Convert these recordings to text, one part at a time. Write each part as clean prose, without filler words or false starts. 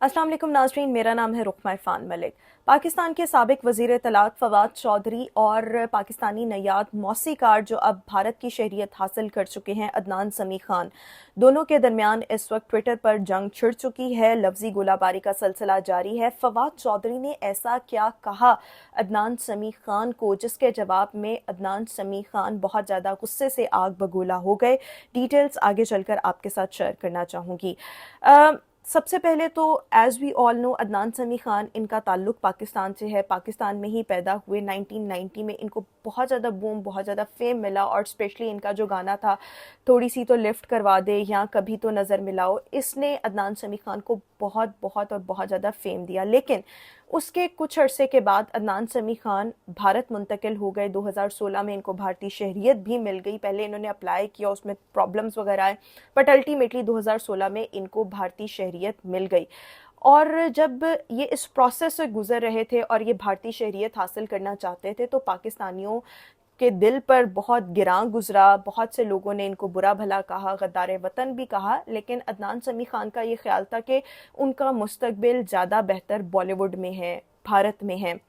अस्सलाम वालेकुम नाज़रीन, मेरा नाम है रुखमा इरफान मलिक। पाकिस्तान के साबिक वज़ीर इत्तलात फवाद चौधरी और पाकिस्तानी नयाद मौसीकार जो अब भारत की शहरियत हासिल कर चुके हैं अदनान समी खान, दोनों के दरमियान इस वक्त ट्विटर पर जंग छिड़ चुकी है। लफ्ज़ी गोलाबारी का सिलसिला जारी है। फवाद चौधरी ने ऐसा क्या कहा अदनान समी खान को, जिसके जवाब में अदनान समी खान बहुत ज़्यादा गुस्से से आग बगोला हो गए। डिटेल्स आगे चलकर आपके साथ शेयर करना चाहूँगी। सबसे पहले तो as we all know Adnan Sami Khan, इनका ताल्लुक़ पाकिस्तान से है। पाकिस्तान में ही पैदा हुए। 1990 में इनको बहुत ज़्यादा बूम, बहुत ज़्यादा फेम मिला और स्पेशली इनका जो गाना था थोड़ी सी तो लिफ्ट करवा दे या कभी तो नज़र मिलाओ, इसने अदनान समी खान को बहुत बहुत और बहुत ज़्यादा फेम दिया। लेकिन उसके कुछ अरसे के बाद अदनान समी खान भारत मुंतकिल हो गए। 2016 में इनको भारतीय शहरियत भी मिल गई। पहले इन्होंने अप्लाई किया, उसमें प्रॉब्लम्स वगैरह आए, बट अल्टीमेटली 2016 में इनको भारतीय शहरियत मिल गई। और जब ये इस प्रोसेस से गुजर रहे थे और ये भारतीय शहरियत हासिल करना चाहते थे तो पाकिस्तानियों के दिल पर बहुत गिरां गुजरा। बहुत से लोगों ने इनको बुरा भला कहा, गद्दार वतन भी कहा। लेकिन अदनान समी खान का ये ख्याल था कि उनका मुस्तकबिल ज़्यादा बेहतर बॉलीवुड में है, भारत में है,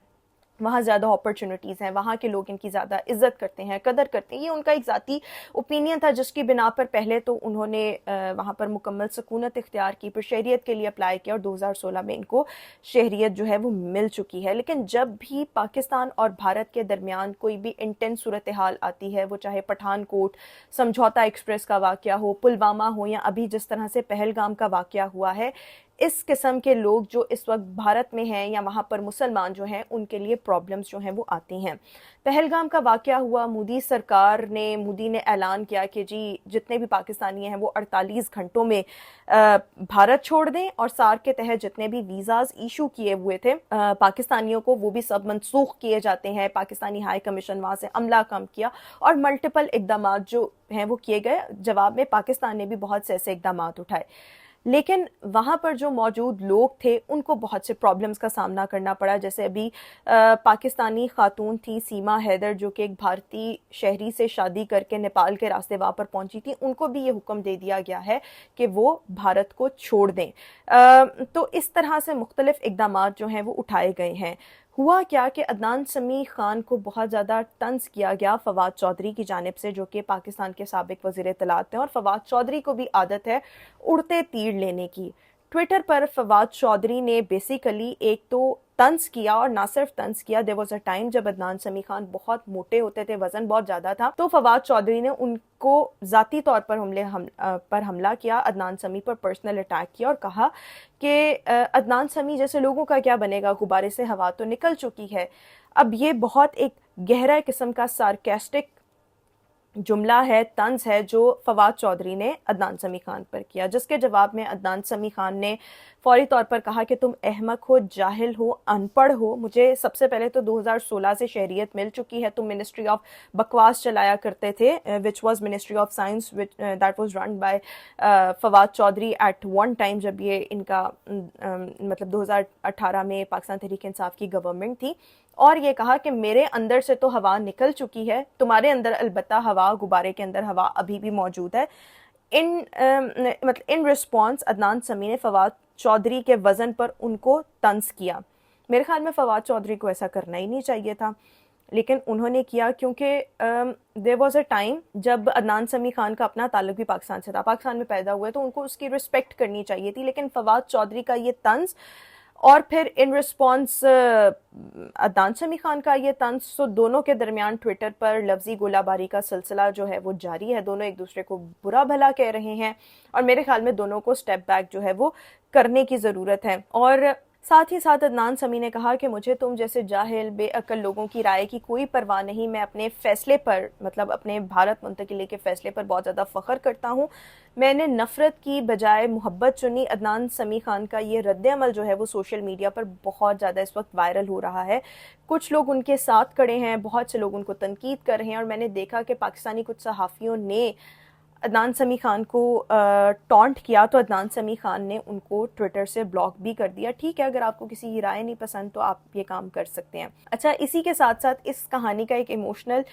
वहाँ ज़्यादा अपॉर्चुनिटीज़ हैं, वहाँ के लोग इनकी ज़्यादा इज़्ज़त करते हैं, कदर करते हैं। ये उनका एक ज़ाती ओपिनियन था, जिसकी बिना पर पहले तो उन्होंने वहाँ पर मुकम्मल सकूनत इख्तियार की, फिर शहरियत के लिए अप्लाई किया और 2016 में इनको शहरियत जो है वो मिल चुकी है। लेकिन जब भी पाकिस्तान और भारत के दरमियान कोई भी इंटेंस सूरत हाल आती है, वो चाहे पठानकोट समझौता एक्सप्रेस का वाक़या हो, पुलवामा हो, या अभी जिस तरह से पहलगाम का वाक़या हुआ है, इस किस्म के लोग जो इस वक्त भारत में हैं या वहाँ पर मुसलमान जो हैं, उनके लिए प्रॉब्लम्स जो हैं वो आती हैं। पहलगाम का वाक़या हुआ, मोदी ने ऐलान किया कि जी जितने भी पाकिस्तानी हैं वो 48 घंटों में भारत छोड़ दें, और सार्क के तहत जितने भी वीज़ाज़ इशू किए हुए थे पाकिस्तानियों को, वो भी सब मनसूख किए जाते हैं। पाकिस्तानी हाई कमीशन वहाँ से अमला कम किया और मल्टीपल इक़दाम जो हैं वो किए गए। जवाब में पाकिस्तान ने भी बहुत से ऐसे इक़दाम उठाए। लेकिन वहाँ पर जो मौजूद लोग थे उनको बहुत से प्रॉब्लम्स का सामना करना पड़ा। जैसे अभी पाकिस्तानी खातून थी सीमा हैदर, जो कि एक भारतीय शहरी से शादी करके नेपाल के रास्ते वहाँ पर पहुँची थी, उनको भी ये हुक्म दे दिया गया है कि वो भारत को छोड़ दें। तो इस तरह से मुख्तलिफ इक़दाम जो हैं वो उठाए गए हैं। हुआ क्या कि अदनान समी खान को बहुत ज़्यादा तंज किया गया फवाद चौधरी की जानिब से, जो कि पाकिस्तान के साबिक वज़ीर इत्तलात हैं, और फवाद चौधरी को भी आदत है उड़ते तीर लेने की। ट्विटर पर फवाद चौधरी ने बेसिकली एक तो तंज किया, और ना सिर्फ तंज किया, देयर वाज अ टाइम जब अदनान समी खान बहुत मोटे होते थे, वज़न बहुत ज़्यादा था, तो फवाद चौधरी ने उनको ज़ाती तौर पर हमला किया, अदनान समी पर पर्सनल अटैक किया और कहा कि अदनान समी जैसे लोगों का क्या बनेगा, गुब्बारे से हवा तो निकल चुकी है। अब ये बहुत एक गहरा किस्म का सार्केस्टिक जुमला है, तंज है, जो फवाद चौधरी ने अदनान समी खान पर किया, जिसके जवाब में अदनान समी खान ने फौरी तौर पर कहा कि तुम अहमक हो, जाहिल हो, अनपढ़ हो। मुझे सबसे पहले तो 2016 से शहरियत मिल चुकी है, तुम मिनिस्ट्री ऑफ बकवास चलाया करते थे, which was ministry of science, that was run by Fawad Chaudhry at one time, जब ये इनका मतलब 2018 में पाकिस्तान तहरीक इंसाफ की गवर्नमेंट थी। और ये कहा कि मेरे अंदर से तो हवा निकल चुकी है, तुम्हारे अंदर अलबत्ता हवा, गुब्बारे के अंदर हवा अभी भी मौजूद है। इन रिस्पॉन्स अदनान समी ने फवाद चौधरी के वज़न पर उनको तंज किया। मेरे ख्याल में फवाद चौधरी को ऐसा करना ही नहीं चाहिए था, लेकिन उन्होंने किया, क्योंकि देयर वाज अ टाइम जब अदनान समी खान का अपना ताल्लुक भी पाकिस्तान से था, पाकिस्तान में पैदा हुए, तो उनको उसकी रिस्पेक्ट करनी चाहिए थी। लेकिन फवाद चौधरी का ये तंज, और फिर इन रिस्पॉन्स अदनान समी खान का ये तंज, तो दोनों के दरमियान ट्विटर पर लफ्ज़ी गोलाबारी का सिलसिला जो है वो जारी है। दोनों एक दूसरे को बुरा भला कह रहे हैं, और मेरे ख्याल में दोनों को स्टेप बैक जो है वो करने की ज़रूरत है। और साथ ही साथ अदनान समी ने कहा कि मुझे तुम जैसे जाहिल बेअक्ल लोगों की राय की कोई परवाह नहीं, मैं अपने फ़ैसले पर, मतलब अपने भारत मुंतकिली के फ़ैसले पर बहुत ज़्यादा फ़ख्र करता हूँ। मैंने नफ़रत की बजाय मोहब्बत चुनी। अदनान समी खान का ये रद्द-ए-अमल जो है वो सोशल मीडिया पर बहुत ज़्यादा इस वक्त वायरल हो रहा है। कुछ लोग उनके साथ खड़े हैं, बहुत से लोग उनको तनकीद कर रहे हैं, और मैंने देखा कि पाकिस्तानी कुछ सहाफ़ियों ने अदनान समी खान को टॉन्ट किया, तो अदनान समी खान ने उनको ट्विटर से ब्लॉक भी कर दिया। ठीक है, अगर आपको किसी की राय नहीं पसंद तो आप ये काम कर सकते हैं। अच्छा, इसी के साथ साथ इस कहानी का एक इमोशनल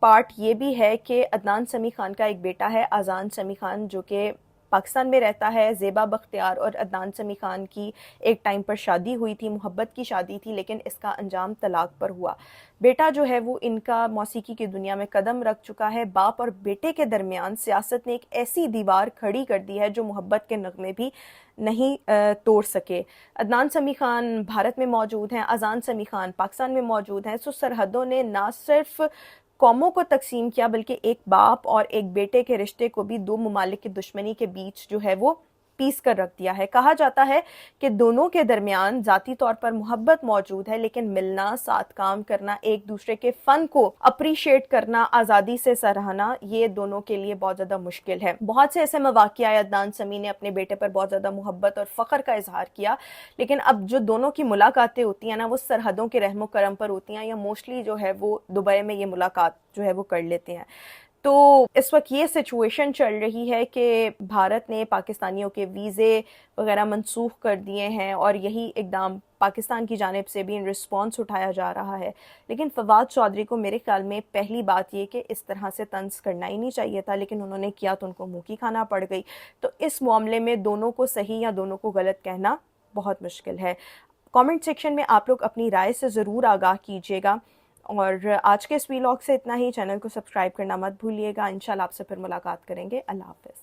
पार्ट ये भी है कि अदनान समी खान का एक बेटा है, अजान समी खान, जो कि پاکستان میں رہتا ہے. زیبا بختیار اور عدنان سمیع خان کی ایک ٹائم پر شادی ہوئی تھی, محبت کی شادی تھی, لیکن اس کا انجام طلاق پر ہوا. بیٹا جو ہے وہ ان کا موسیقی کی دنیا میں قدم رکھ چکا ہے. باپ اور بیٹے کے درمیان سیاست نے ایک ایسی دیوار کھڑی کر دی ہے جو محبت کے نغمے بھی نہیں توڑ سکے. عدنان سمیع خان بھارت میں موجود ہیں, اذان سمیع خان پاکستان میں موجود ہیں. سو سرحدوں نے نہ صرف قوموں کو تقسیم کیا بلکہ ایک باپ اور ایک بیٹے کے رشتے کو بھی دو ممالک کی دشمنی کے بیچ جو ہے وہ پیس کر رکھ دیا ہے. کہا جاتا ہے کہ دونوں کے درمیان ذاتی طور پر محبت موجود ہے, لیکن ملنا, ساتھ کام کرنا, ایک دوسرے کے فن کو اپریشیٹ کرنا, آزادی سے سراہنا, یہ دونوں کے لیے بہت زیادہ مشکل ہے. بہت سے ایسے مواقع آئے عدنان سمیع نے اپنے بیٹے پر بہت زیادہ محبت اور فخر کا اظہار کیا, لیکن اب جو دونوں کی ملاقاتیں ہوتی ہیں نا, وہ سرحدوں کے رحم و کرم پر ہوتی ہیں, یا موسٹلی جو ہے وہ دبئی میں یہ ملاقات جو ہے وہ کر لیتے ہیں. تو اس وقت یہ سچویشن چل رہی ہے کہ بھارت نے پاکستانیوں کے ویزے وغیرہ منسوخ کر دیے ہیں, اور یہی اقدام پاکستان کی جانب سے بھی ان رسپانس اٹھایا جا رہا ہے. لیکن فواد چودھری کو میرے خیال میں پہلی بات یہ کہ اس طرح سے طنز کرنا ہی نہیں چاہیے تھا, لیکن انہوں نے کیا تو ان کو منہ کی کھانا پڑ گئی. تو اس معاملے میں دونوں کو صحیح یا دونوں کو غلط کہنا بہت مشکل ہے. کامنٹ سیکشن میں آپ لوگ اپنی رائے سے ضرور آگاہ کیجیے گا, اور آج کے اس ویلاگ سے اتنا ہی. چینل کو سبسکرائب کرنا مت بھولیے گا. انشاءاللہ آپ سے پھر ملاقات کریں گے. اللہ حافظ.